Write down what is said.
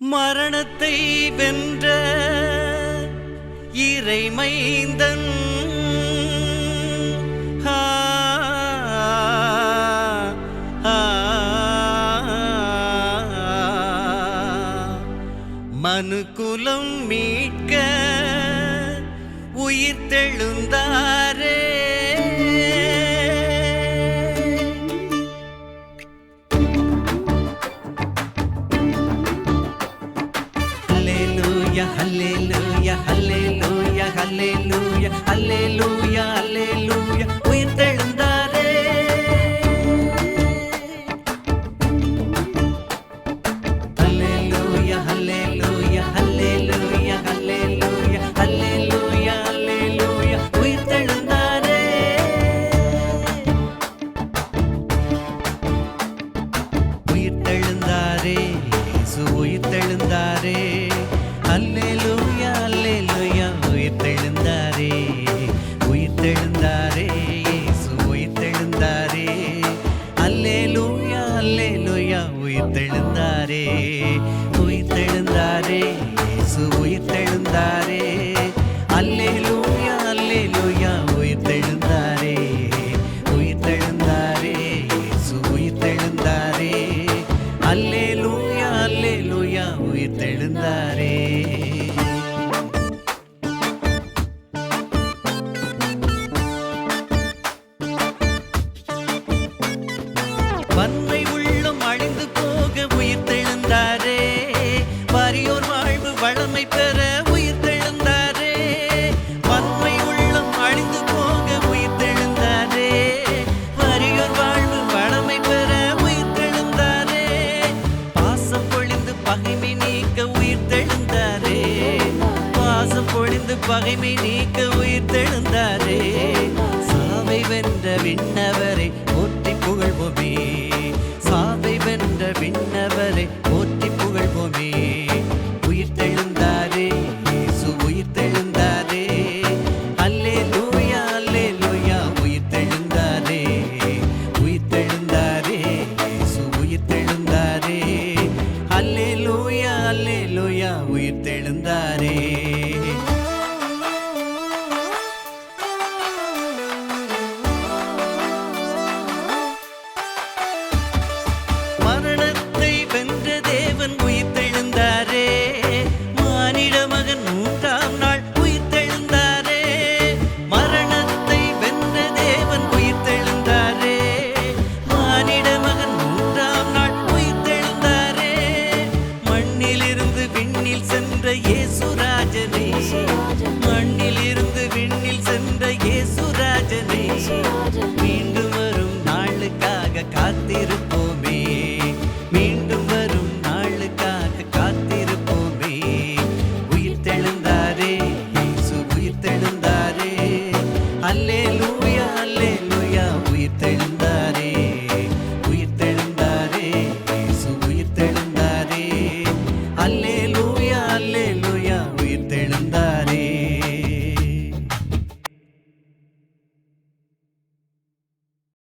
மரணத்தை வென்ற இறைமைந்தன் மனுக்குலம் மீட்க உயிர் தெழுந்தாரே. Hallelujah, hallelujah, hallelujah, hallelujah, hallelujah, உயிர் தெழுந்தாரே. Hallelujah, hallelujah, hallelujah, hallelujah, hallelujah, hallelujah, உயிர் தெழுந்தாரே. உயிர் தெழுந்தாரே, இயேசு உயிர் தெழுந்தாரே. அல்லேலூயா அல்லேலூயா, உயிர் தெழுந்தாரே, உயிர் தெழுந்தாரே, இயேசு உயிர் தெழுந்தாரே. அல்லேலூயா அல்லேலூயா, உயிர் தெழுந்தாரே, உயிர் தெழுந்தாரே, இயேசு உயிர் தெழுந்தாரே. அல்லேலூயா அல்லேலூயா, உயிர் தெழுந்தாரே, உயிர் தெழுந்தாரே, இயேசு உயிர் தெழுந்தாரே. அல்லேலூயா அல்லேலூயா, உயிர் தெழுந்தாரே. வன்மை உள்ளம் அழிந்து போக உயிர் தெழுந்தாரே. வறியோர் வாழ்வு வளமை பெற உயிர் தெழுந்தாரே. வன்மை உள்ளம் அழிந்து போக உயிர் தெழுந்தாரே. வறியோர் வாழ்வு வளமை பெற உயிர் தெழுந்தாரே. பாசம் பொழிந்து பகைமை நீக்க உயிர் தெழுந்தாரே. பாசம் பொழிந்து பகைமை நீக்க உயிர் தெழுந்தாரே. சாவை வென்ற விண்ணவரை போற்றி புகழ்வோமே.